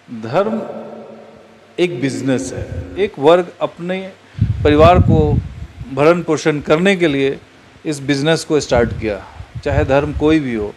धर्म एक बिजनेस है। एक वर्ग अपने परिवार को भरण पोषण करने के लिए इस बिजनेस को स्टार्ट किया, चाहे धर्म कोई भी हो।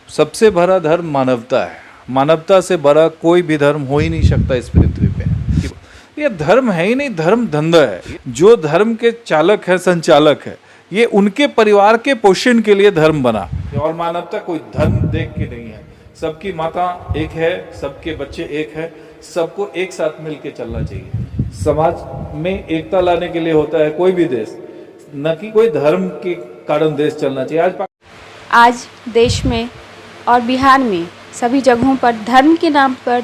सबसे बड़ा धर्म मानवता है। मानवता से बड़ा कोई भी धर्म हो ही नहीं सकता इस पृथ्वी पे। ये धर्म है ही नहीं, धर्म धंधा है। जो धर्म के चालक है, संचालक है, ये उनके परिवार के पोषण के लिए धर्म बना। और मानवता कोई धर्म देख के नहीं है। सबकी माता एक है, सबके बच्चे एक है, सबको एक साथ मिलके चलना चाहिए। समाज में एकता लाने के लिए होता है कोई भी देश, न कि कोई धर्म के कारण देश चलना चाहिए। आज देश में और बिहार में सभी जगहों पर धर्म के नाम पर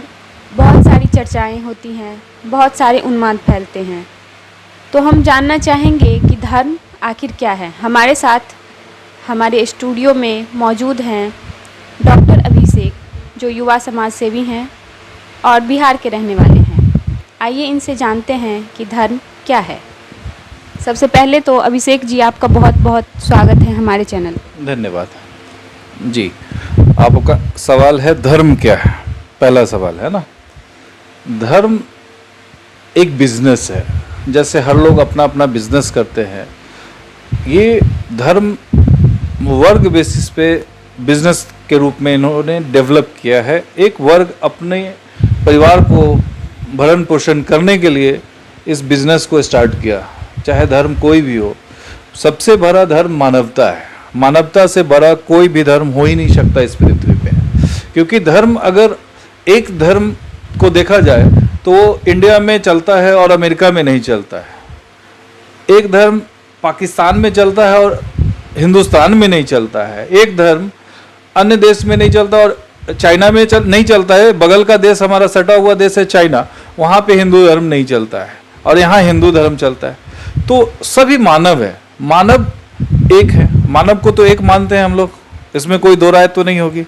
बहुत सारी चर्चाएं होती हैं, बहुत सारे उन्माद फैलते हैं। तो हम जानना चाहेंगे कि धर्म आखिर क्या है। हमारे साथ हमारे स्टूडियो में मौजूद हैं डॉक्टर अभिषेक, जो युवा समाज सेवी हैं और बिहार के रहने वाले हैं। आइए इनसे जानते हैं कि धर्म क्या है। सबसे पहले तो अभिषेक जी, आपका बहुत बहुत स्वागत है हमारे चैनल। धन्यवाद जी। आपका सवाल है धर्म क्या है, पहला सवाल है ना। धर्म एक बिजनेस है। जैसे हर लोग अपना अपना बिजनेस करते हैं, ये धर्म वर्ग बेसिस पे बिजनेस के रूप में इन्होंने डेवलप किया है। एक वर्ग अपने परिवार को भरण पोषण करने के लिए इस बिजनेस को स्टार्ट किया, चाहे धर्म कोई भी हो। सबसे बड़ा धर्म मानवता है। मानवता से बड़ा कोई भी धर्म हो ही नहीं सकता इस पृथ्वी पे। क्योंकि धर्म, अगर एक धर्म को देखा जाए तो इंडिया में चलता है और अमेरिका में नहीं चलता है। एक धर्म पाकिस्तान में चलता है और हिंदुस्तान में नहीं चलता है। एक धर्म अन्य देश में नहीं चलता और चाइना में नहीं चलता है। बगल का देश, हमारा सटा हुआ देश है चाइना, वहाँ पे हिंदू धर्म नहीं चलता है और यहाँ हिंदू धर्म चलता है। तो सभी मानव है, मानव एक है। मानव को तो एक मानते हैं हम लोग, इसमें कोई दो राय तो नहीं होगी।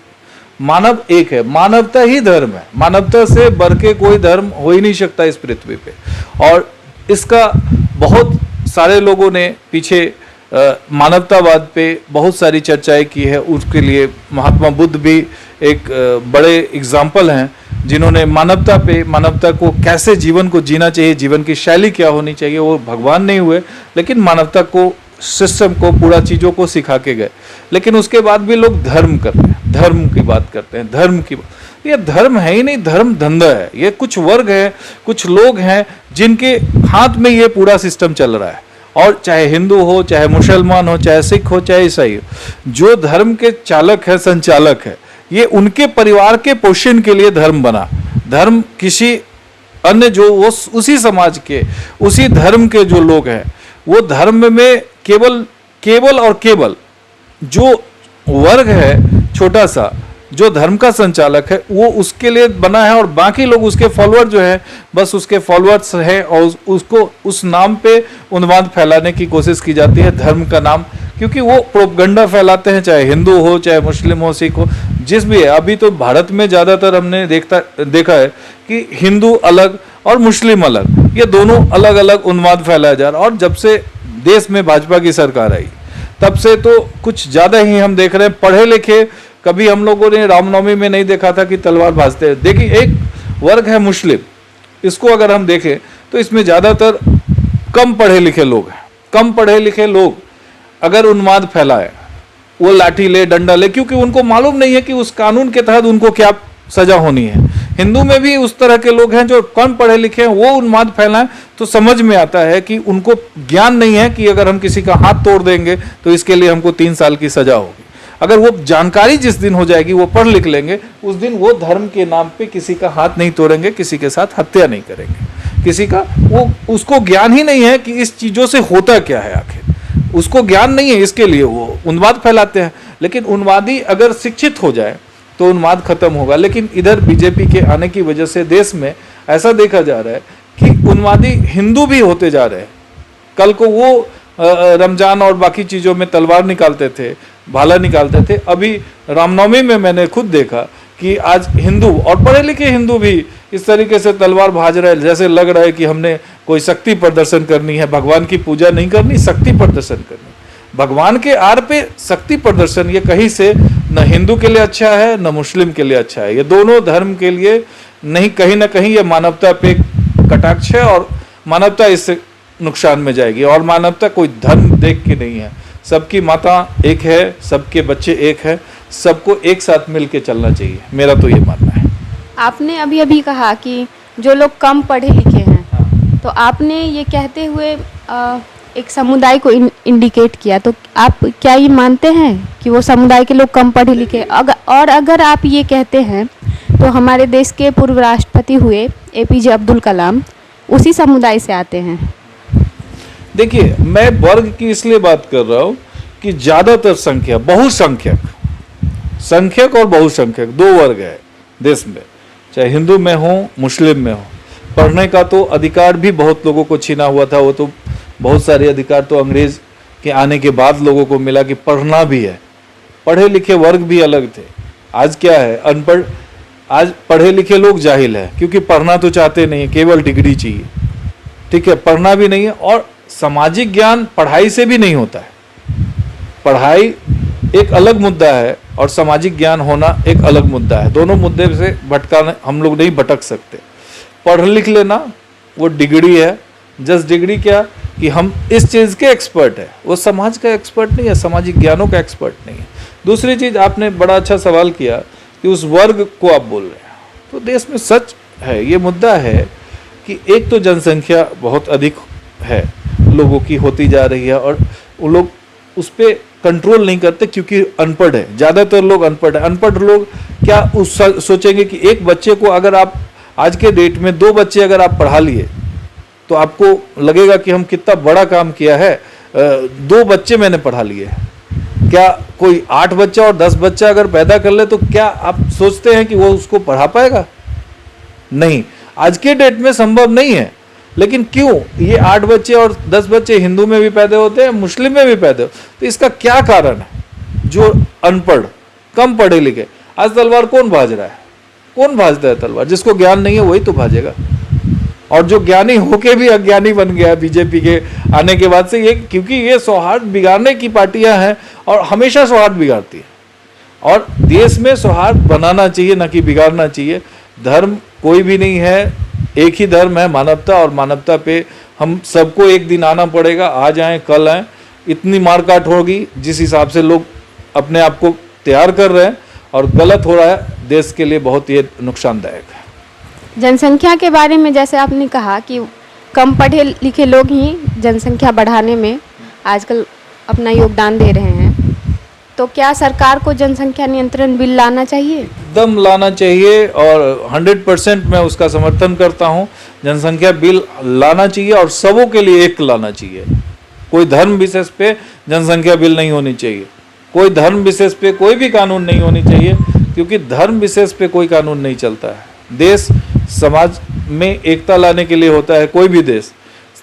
मानव एक है, मानवता ही धर्म है। मानवता से बढ़ के कोई धर्म हो ही नहीं सकता इस पृथ्वी पे। और इसका बहुत सारे लोगों ने पीछे मानवतावाद पे बहुत सारी चर्चाएं की है। उसके लिए महात्मा बुद्ध भी एक बड़े एग्जाम्पल हैं, जिन्होंने मानवता पे, मानवता को कैसे जीवन को जीना चाहिए, जीवन की शैली क्या होनी चाहिए। वो भगवान नहीं हुए, लेकिन मानवता को, सिस्टम को, पूरा चीज़ों को सिखा के गए। लेकिन उसके बाद भी लोग धर्म करते हैं, धर्म की बात करते हैं, धर्म की बात। ये धर्म है ही नहीं, धर्म धंधा है। ये कुछ वर्ग है, कुछ लोग हैं जिनके हाथ में ये पूरा सिस्टम चल रहा है। और चाहे हिंदू हो, चाहे मुसलमान हो, चाहे सिख हो, चाहे ईसाई हो, जो धर्म के चालक है, संचालक है, ये उनके परिवार के पोषण के लिए धर्म बना। धर्म किसी अन्य, जो वो उसी समाज के, उसी धर्म के जो लोग हैं, वो धर्म में केवल और केवल जो वर्ग है छोटा सा, जो धर्म का संचालक है, वो उसके लिए बना है। और बाकी लोग उसके फॉलोअर जो है, बस उसके फॉलोअर्स हैं और उसको उस नाम पे उन्माद फैलाने की कोशिश की जाती है, धर्म का नाम। क्योंकि वो प्रोपगंडा फैलाते हैं, चाहे हिंदू हो, चाहे मुस्लिम हो, सिख हो, जिस भी है। अभी तो भारत में ज़्यादातर हमने देखा है कि हिंदू अलग और मुस्लिम अलग, ये दोनों अलग अलग उन्माद फैलाया जा रहा है। और जब से देश में भाजपा की सरकार आई, तब से तो कुछ ज़्यादा ही हम देख रहे हैं। पढ़े लिखे, कभी हम लोगों ने रामनवमी में नहीं देखा था कि तलवार भाजते हैं। देखिए, एक वर्ग है मुस्लिम, इसको अगर हम देखें तो इसमें ज़्यादातर कम पढ़े लिखे लोग हैं। कम पढ़े लिखे लोग अगर उन्माद फैलाए, वो लाठी ले, डंडा ले, क्योंकि उनको मालूम नहीं है कि उस कानून के तहत उनको क्या सजा होनी है। हिंदू में भी उस तरह के लोग हैं जो कम पढ़े लिखे हैं, वो उन्माद फैलाएं तो समझ में आता है कि उनको ज्ञान नहीं है कि अगर हम किसी का हाथ तोड़ देंगे तो इसके लिए हमको 3 साल की सजा होगी। अगर वो जानकारी जिस दिन हो जाएगी, वो पढ़ लिख लेंगे, उस दिन वो धर्म के नाम पे किसी का हाथ नहीं तोड़ेंगे, किसी के साथ हत्या नहीं करेंगे। किसी का, वो उसको ज्ञान ही नहीं है कि इस चीज़ों से होता क्या है। आखिर उसको ज्ञान नहीं है, इसके लिए वो उन्माद फैलाते हैं। लेकिन उन्मादी अगर शिक्षित हो जाए तो उन्माद खत्म होगा। लेकिन इधर बीजेपी के आने की वजह से देश में ऐसा देखा जा रहा है कि उन्मादी हिंदू भी होते जा रहे हैं। कल को वो रमजान और बाकी चीज़ों में तलवार निकालते थे, भाला निकालते थे। अभी रामनवमी में मैंने खुद देखा कि आज हिंदू और पढ़े लिखे हिंदू भी इस तरीके से तलवार भाज रहे हैं, जैसे लग रहा है कि हमने कोई शक्ति प्रदर्शन करनी है। भगवान की पूजा नहीं करनी, शक्ति प्रदर्शन करनी। भगवान के आर पे शक्ति प्रदर्शन, ये कहीं से न हिंदू के लिए अच्छा है न मुस्लिम के लिए अच्छा है। ये दोनों धर्म के लिए नहीं, कहीं ना कहीं ये मानवता पे कटाक्ष है और मानवता इससे नुकसान में जाएगी। और मानवता कोई धर्म देख के नहीं है, सबकी माता एक है, सबके बच्चे एक है, सबको एक साथ मिल के चलना चाहिए, मेरा तो ये मानना है। आपने अभी अभी कहा कि जो लोग कम पढ़े लिखे हैं, हाँ। तो आपने ये कहते हुए एक समुदाय को इंडिकेट किया, तो आप क्या ये मानते हैं कि वो समुदाय के लोग कम पढ़े लिखे? अगर आप ये कहते हैं तो हमारे देश के पूर्व राष्ट्रपति हुए APJ अब्दुल कलाम उसी समुदाय से आते हैं। देखिए, मैं वर्ग की इसलिए बात कर रहा हूँ कि ज़्यादातर संख्या, बहुसंख्यक, संख्यक और बहुसंख्यक दो वर्ग है देश में, चाहे हिंदू में हो मुस्लिम में हो। पढ़ने का तो अधिकार भी बहुत लोगों को छीना हुआ था, वो तो बहुत सारे अधिकार तो अंग्रेज के आने के बाद लोगों को मिला कि पढ़ना भी है। पढ़े लिखे वर्ग भी अलग थे। आज क्या है, अनपढ़, आज पढ़े लिखे लोग जाहिल है, क्योंकि पढ़ना तो चाहते नहीं है, केवल डिग्री चाहिए, ठीक है, पढ़ना भी नहीं है। और सामाजिक ज्ञान पढ़ाई से भी नहीं होता है, पढ़ाई एक अलग मुद्दा है और सामाजिक ज्ञान होना एक अलग मुद्दा है। दोनों मुद्दे से भटकाने हम लोग नहीं भटक सकते। पढ़ लिख लेना वो डिग्री है, जस्ट डिग्री क्या कि हम इस चीज़ के एक्सपर्ट है, वो समाज का एक्सपर्ट नहीं है, सामाजिक ज्ञानों का एक्सपर्ट नहीं है। दूसरी चीज़, आपने बड़ा अच्छा सवाल किया कि उस वर्ग को आप बोल रहे हैं, तो देश में सच है, ये मुद्दा है कि एक तो जनसंख्या बहुत अधिक है, लोगों की होती जा रही है और वो लोग उस पर कंट्रोल नहीं करते क्योंकि अनपढ़ है, ज़्यादातर लोग अनपढ़ है। अनपढ़ लोग क्या उस सोचेंगे कि एक बच्चे को अगर आप आज के डेट में 2 बच्चे अगर आप पढ़ा लिए तो आपको लगेगा कि हम कितना बड़ा काम किया है, 2 बच्चे मैंने पढ़ा लिए। क्या कोई 8 बच्चा और 10 बच्चा अगर पैदा कर ले तो क्या आप सोचते हैं कि वो उसको पढ़ा पाएगा? नहीं, आज के डेट में संभव नहीं है। लेकिन क्यों ये 8 बच्चे और 10 बच्चे हिंदू में भी पैदा होते हैं, मुस्लिम में भी पैदा होते, तो इसका क्या कारण है? जो अनपढ़, कम पढ़े लिखे। आज तलवार कौन भाज रहा है? कौन भाजता है तलवार? जिसको ज्ञान नहीं है वही तो भाजेगा। और जो ज्ञानी होके भी अज्ञानी बन गया है बीजेपी के आने के बाद से, ये क्योंकि ये सौहार्द बिगाड़ने की पार्टियां हैं और हमेशा सौहार्द बिगाड़ती है। और देश में सौहार्द बनाना चाहिए, ना कि बिगाड़ना चाहिए। धर्म कोई भी नहीं है, एक ही धर्म है, मानवता। और मानवता पे हम सबको एक दिन आना पड़ेगा, आज आए कल आए। इतनी मारकाट होगी जिस हिसाब से लोग अपने आप को तैयार कर रहे हैं और गलत हो रहा है, देश के लिए बहुत ये नुकसानदायक है। जनसंख्या के बारे में जैसे आपने कहा कि कम पढ़े लिखे लोग ही जनसंख्या बढ़ाने में आजकल अपना योगदान दे रहे हैं, तो क्या सरकार को जनसंख्या नियंत्रण बिल लाना चाहिए? एकदम लाना चाहिए और 100% मैं उसका समर्थन करता हूँ। जनसंख्या बिल लाना चाहिए और सबों के लिए एक लाना चाहिए। कोई धर्म विशेष पे जनसंख्या बिल नहीं होनी चाहिए, कोई धर्म विशेष पे कोई भी कानून नहीं होनी चाहिए, क्योंकि धर्म विशेष पे कोई कानून नहीं चलता है। देश समाज में एकता लाने के लिए होता है कोई भी देश,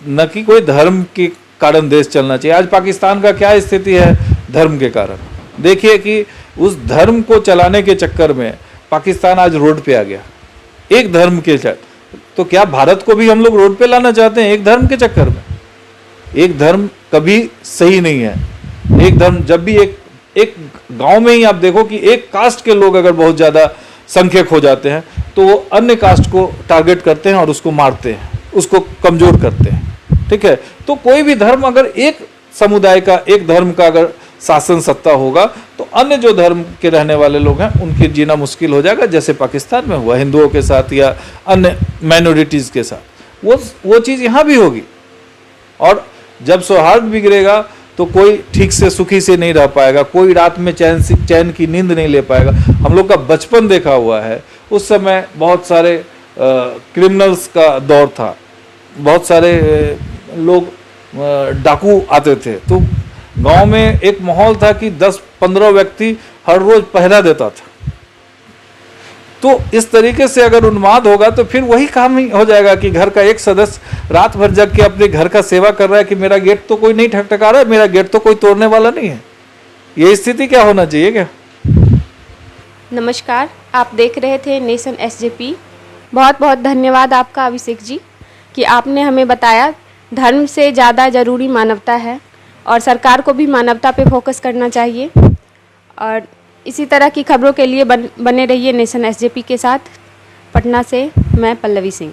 न कि कोई धर्म के कारण देश चलना चाहिए। आज पाकिस्तान का क्या स्थिति है? धर्म के कारण। देखिए कि उस धर्म को चलाने के चक्कर में पाकिस्तान आज रोड पे आ गया, एक धर्म के चक्कर। तो क्या भारत को भी हम लोग रोड पे लाना चाहते हैं एक धर्म के चक्कर में? एक धर्म कभी सही नहीं है। एक धर्म जब भी एक गांव में ही आप देखो कि एक कास्ट के लोग अगर बहुत ज़्यादा संख्यक हो जाते हैं तो वो अन्य कास्ट को टारगेट करते हैं और उसको मारते हैं, उसको कमज़ोर करते हैं, ठीक है। तो कोई भी धर्म, अगर एक समुदाय का, एक धर्म का अगर शासन सत्ता होगा तो अन्य जो धर्म के रहने वाले लोग हैं उनके जीना मुश्किल हो जाएगा, जैसे पाकिस्तान में हुआ हिंदुओं के साथ या अन्य माइनॉरिटीज़ के साथ। वो चीज़ यहाँ भी होगी। और जब सौहार्द बिगड़ेगा तो कोई ठीक से सुखी से नहीं रह पाएगा, कोई रात में चैन की नींद नहीं ले पाएगा। हम लोग का बचपन देखा हुआ है, उस समय बहुत सारे क्रिमिनल्स का दौर था, बहुत सारे लोग डाकू आते थे, तो गांव में एक माहौल था कि 10-15 व्यक्ति हर रोज पहरा देता था। तो इस तरीके से अगर उन्माद होगा तो फिर वही काम ही हो जाएगा कि घर का एक सदस्य रात भर जग के अपने घर का सेवा कर रहा है कि मेरा गेट तो कोई नहीं ठकठका रहा है, मेरा गेट तो कोई तोड़ने वाला नहीं है। ये स्थिति क्या होना चाहिए क्या? नमस्कार, आप देख रहे थे नेशन SJP। बहुत बहुत धन्यवाद आपका अभिषेक जी कि आपने हमें बताया धर्म से ज़्यादा ज़रूरी मानवता है और सरकार को भी मानवता पे फोकस करना चाहिए। और इसी तरह की खबरों के लिए बने रहिए नेशन SJP के साथ। पटना से मैं पल्लवी सिंह।